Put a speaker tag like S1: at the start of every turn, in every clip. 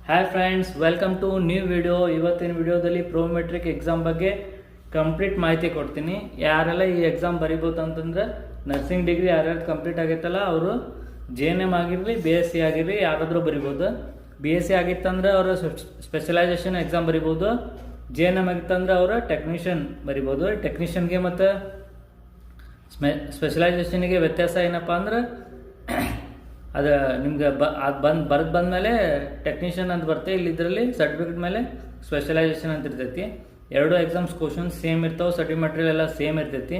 S1: Hi friends, welcome to new video. ಇವತ್ತಿನ ವಿಡಿಯೋದಲ್ಲಿ ಪ್ರೋಮೆಟ್ರಿಕ್ exam ಬಗ್ಗೆ ಕಂಪ್ಲೀಟ್ ಮಾಹಿತಿ ಕೊಡ್ತೀನಿ. ಯಾರೆಲ್ಲ ಈ ಎಕ್ಸಾಮ್ ಬರಿಬೋದು ಅಂತಂದ್ರೆ ನರ್ಸಿಂಗ್ ಡಿಗ್ರಿ ಯಾರ್ಯಾರು ಕಂಪ್ಲೀಟ್ ಆಗೈತಲ್ಲ ಅವರು JNM ಆಗಿರಲಿ, BSc ಆಗಿರಲಿ ಯಾರಾದರೂ ಬರಿಬೋದು. BSc ಆಗಿತ್ತಂದ್ರೆ ಅವರು ಸ್ಪೆಷಲೈಸೇಷನ್ ಎಕ್ಸಾಮ್ ಬರಿಬೋದು. JNM ಆಗಿತ್ತಂದ್ರೆ ಅವರು ಟೆಕ್ನಿಷಿಯನ್ ಬರಿಬೋದು. ಟೆಕ್ನಿಷಿಯನ್ಗೆ ಮತ್ತು ಸ್ಪೆಷಲೈಸೇಷನ್ಗೆ ವ್ಯತ್ಯಾಸ ಏನಪ್ಪ ಅಂದ್ರೆ ಅದು ನಿಮ್ಗೆ ಅದು ಬಂದಮೇಲೆ ಟೆಕ್ನಿಷಿಯನ್ ಅಂತ ಬರುತ್ತೆ. ಇಲ್ಲಿ ಇದರಲ್ಲಿ ಸರ್ಟಿಫಿಕೇಟ್ ಮೇಲೆ ಸ್ಪೆಷಲೈಸೇಷನ್ ಅಂತ ಇರ್ತೈತಿ. ಎರಡು ಎಕ್ಸಾಮ್ಸ್ ಕ್ವಶನ್ಸ್ ಸೇಮ್ ಇರ್ತಾವೆ, ಸ್ಟಡಿ ಮಟೀರಿಯಲ್ ಎಲ್ಲ ಸೇಮ್ ಇರ್ತೈತಿ.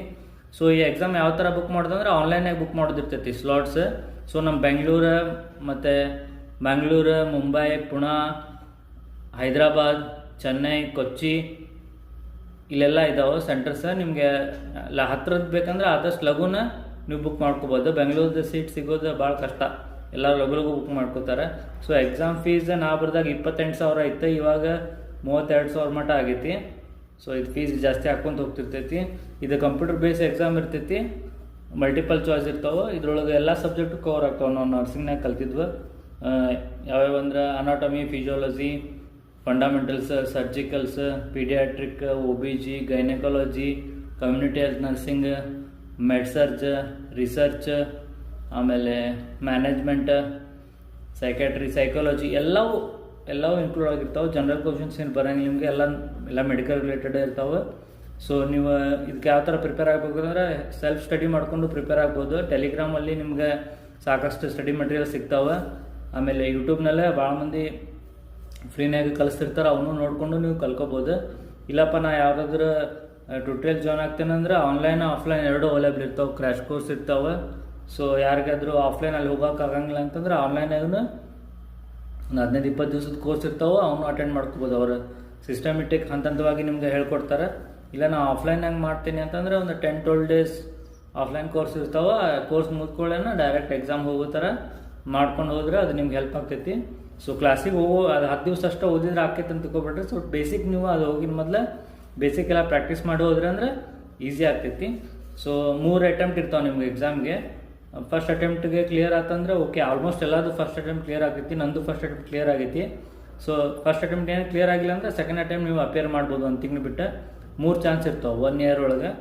S1: ಸೊ ಈ ಎಕ್ಸಾಮ್ ಯಾವ ಥರ ಬುಕ್ ಮಾಡೋದಂದ್ರೆ ಆನ್ಲೈನಾಗಿ ಬುಕ್ ಮಾಡೋದಿರ್ತೈತಿ ಸ್ಲಾಟ್ಸ್. ಸೊ ನಮ್ಮ ಬೆಂಗಳೂರು ಮತ್ತು ಮಂಗಳೂರು, ಮುಂಬೈ, ಪುಣೆ, ಹೈದರಾಬಾದ್, ಚೆನ್ನೈ, ಕೊಚ್ಚಿ ಇಲ್ಲೆಲ್ಲ ಇದ್ದಾವೆ ಸೆಂಟರ್ಸ್. ನಿಮಗೆ ಹತ್ರದ್ದು ಬೇಕಂದ್ರೆ ಆದಷ್ಟು ಲಘುನ ನೀವು ಬುಕ್ ಮಾಡ್ಕೋಬೋದು. ಬೆಂಗಳೂರದ ಸೀಟ್ ಸಿಗೋದು ಭಾಳ ಕಷ್ಟ, ಎಲ್ಲ ಲಘು ಬುಕ್ ಮಾಡ್ಕೋತಾರೆ. ಸೊ ಎಕ್ಸಾಮ್ ಫೀಸ್ ನಾ ಬರ್ದಾಗ 28,000 ಇತ್ತು, ಇವಾಗ 32,000 ಮಟ್ಟ ಆಗೈತಿ. ಸೊ ಇದು ಫೀಸ್ ಜಾಸ್ತಿ ಹಾಕ್ಕೊಂತ ಹೋಗ್ತಿರ್ತೈತಿ. ಇದು ಕಂಪ್ಯೂಟರ್ ಬೇಸ್ ಎಕ್ಸಾಮ್ ಇರ್ತೈತಿ, ಮಲ್ಟಿಪಲ್ ಚಾಯ್ಸ್ ಇರ್ತಾವೆ. ಇದ್ರೊಳಗೆ ಎಲ್ಲ ಸಬ್ಜೆಕ್ಟು ಕವರ್ ಆಗ್ತಾವೆ. ನಾವು ನರ್ಸಿಂಗ್ನಾಗ ಕಲ್ತಿದ್ವು ಯಾವ್ಯಾವ ಅಂದ್ರೆ anatomy, physiology, fundamentals, surgicals, pediatric, OBG, gynaecology, community health nursing, med surg, research, ಆಮೇಲೆ ಮ್ಯಾನೇಜ್ಮೆಂಟ್, ಸೈಕ್ಯಾಟ್ರಿ, ಸೈಕಾಲಜಿ ಎಲ್ಲವೂ ಇನ್ಕ್ಲೂಡ್ ಆಗಿರ್ತಾವೆ. ಜನರಲ್ ಕ್ವಶನ್ಸ್ ಏನು ಬರೋಂಗಿಲ್ಲ ನಿಮಗೆ, ಎಲ್ಲ ಮೆಡಿಕಲ್ ರಿಲೇಟೆಡ್ ಇರ್ತಾವೆ. ಸೊ ನೀವು ಇದಕ್ಕೆ ಯಾವ ಥರ ಪ್ರಿಪೇರ್ ಆಗಬೇಕು ಅಂದರೆ ಸೆಲ್ಫ್ ಸ್ಟಡಿ ಮಾಡಿಕೊಂಡು ಪ್ರಿಪೇರ್ ಆಗ್ಬೋದು. ಟೆಲಿಗ್ರಾಮಲ್ಲಿ ನಿಮ್ಗೆ ಸಾಕಷ್ಟು ಸ್ಟಡಿ ಮಟೀರಿಯಲ್ ಸಿಗ್ತಾವೆ. ಆಮೇಲೆ ಯೂಟ್ಯೂಬ್ನಲ್ಲೇ ಭಾಳ ಮಂದಿ ಫ್ರೀನಾಗಿ ಕಲಿಸ್ತಿರ್ತಾರೆ, ಅವನು ನೋಡಿಕೊಂಡು ನೀವು ಕಲ್ಕೋಬೋದು. ಇಲ್ಲಪ್ಪ ನಾ ಯಾವುದಾದ್ರೂ ಟ್ಯುಟೋರಿಯಲ್ ಜಾಯ್ನ್ ಆಗ್ತೇನೆ ಅಂದರೆ ಆನ್ಲೈನ್ ಆಫ್ಲೈನ್ ಎರಡೂ ಅವೈಲೇಬಲ್ ಇರ್ತಾವೆ, ಕ್ರ್ಯಾಶ್ ಕೋರ್ಸ್ ಇರ್ತಾವೆ. ಸೊ ಯಾರಿಗಾದರೂ ಆಫ್ಲೈನಲ್ಲಿ ಹೋಗೋಕ್ಕಾಗಂಗಿಲ್ಲ ಅಂತಂದ್ರೆ ಆನ್ಲೈನಾಗೂ ಒಂದು 15-20 ದಿವಸದ ಕೋರ್ಸ್ ಇರ್ತಾವೆ, ಅವನು ಅಟೆಂಡ್ ಮಾಡ್ಕೋಬೋದು. ಅವರು ಸಿಸ್ಟಮೆಟಿಕ್ ಹಂತವಾಗಿ ನಿಮ್ಗೆ ಹೇಳ್ಕೊಡ್ತಾರೆ. ಇಲ್ಲ ನಾವು ಆಫ್ಲೈನಾಗಿ ಮಾಡ್ತೀನಿ ಅಂತಂದರೆ ಒಂದು 10-12 ಡೇಸ್ ಆಫ್ಲೈನ್ ಕೋರ್ಸ್ ಇರ್ತಾವೆ. ಕೋರ್ಸ್ ಮುಗಿದ್ಕೊಳ್ಳೇನ ಡೈರೆಕ್ಟ್ ಎಕ್ಸಾಮ್ ಹೋಗೋ ಥರ ಮಾಡ್ಕೊಂಡು ಹೋದ್ರೆ ಅದು ನಿಮ್ಗೆ ಹೆಲ್ಪ್ ಆಗ್ತೈತಿ. ಸೊ ಕ್ಲಾಸಿಗೆ ಅದು 10 ದಿವಸ ಅಷ್ಟೇ ಓದಿದ್ರೆ ಆಕೈತೆ ಅಂತ ತಿಳ್ಕೊಬಿಟ್ರೆ, ಸೊ ಬೇಸಿಕ್ ನೀವು ಅದು ಹೋಗಿನ ಮೊದಲು ಬೇಸಿಕ್ ಎಲ್ಲ ಪ್ರಾಕ್ಟೀಸ್ ಮಾಡಿ ಹೋದ್ರೆ ಅಂದರೆ ಈಸಿ ಆಗ್ತೈತಿ. ಸೊ 3 ಅಟೆಂಪ್ಟ್ ಇರ್ತಾವೆ ನಿಮ್ಗೆ ಎಕ್ಸಾಮ್ಗೆ. ಫಸ್ಟ್ ಅಟೆಂಪ್ಟ್ಗೆ ಕ್ಲಿಯರ್ ಆತಂದ್ರೆ ಓಕೆ, ಆಲ್ಮೋಸ್ಟ್ ಎಲ್ಲದು ಫಸ್ಟ್ ಅಟೆಂಪ್ಟ್ ಕ್ಲಿಯರ್ ಆಗೈತಿ. ನಂದು ಫಸ್ಟ್ ಅಟೆಂಪ್ಟ್ ಕ್ಲಿಯರ್ ಆಗೈತಿ. ಸೊ ಫಸ್ಟ್ ಅಟೆಂಪ್ಟ್ ಏನು ಕ್ಲಿಯರ್ ಆಗಿಲ್ಲ ಅಂದರೆ ಸೆಕೆಂಡ್ ಅಟೆಂಪ್ಟ್ ನೀವು ಅಪಿಯರ್ ಮಾಡ್ಬೋದು. 1 ತಿಂಗಳು ಬಿಟ್ಟು 3 ಚಾನ್ಸ್ ಇರ್ತಾವೆ 1 ಇಯರ್ ಒಳಗೆ.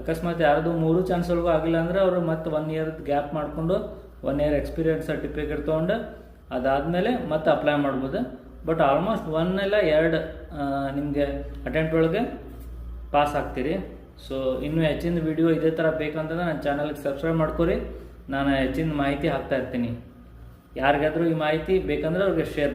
S1: ಅಕಸ್ಮಾತ್ ಯಾರ್ದು 3 ಚಾನ್ಸ್ ಒಳಗೂ ಆಗಿಲ್ಲ ಅಂದರೆ ಅವರು ಮತ್ತೆ 1 ಇಯರ್ದು ಗ್ಯಾಪ್ ಮಾಡಿಕೊಂಡು 1 ಇಯರ್ ಎಕ್ಸ್ಪೀರಿಯನ್ಸ್ ಸರ್ಟಿಫಿಕೇಟ್ ತೊಗೊಂಡು ಅದಾದಮೇಲೆ ಮತ್ತೆ ಅಪ್ಲೈ ಮಾಡ್ಬೋದು. ಬಟ್ ಆಲ್ಮೋಸ್ಟ್ 1 ಇಲ್ಲ 2 ನಿಮಗೆ ಅಟೆಂಪ್ಟ್ ಒಳಗೆ ಪಾಸ್ ಆಗ್ತೀರಿ. ಸೊ ಇನ್ನೂ ಹೆಚ್ಚಿನ ವಿಡಿಯೋ ಇದೇ ಥರ ಬೇಕಂತಂದ್ರೆ ನನ್ನ ಚಾನಲ್ಗೆ ಸಬ್ಸ್ಕ್ರೈಬ್ ಮಾಡ್ಕೊರಿ. ನಾನು ಹೆಚ್ಚಿನ ಮಾಹಿತಿ ಹಾಕ್ತಾ ಇರ್ತೀನಿ. ಯಾರಿಗಾದರೂ ಈ ಮಾಹಿತಿ ಬೇಕಂದ್ರೆ ಅವ್ರಿಗೆ ಶೇರ್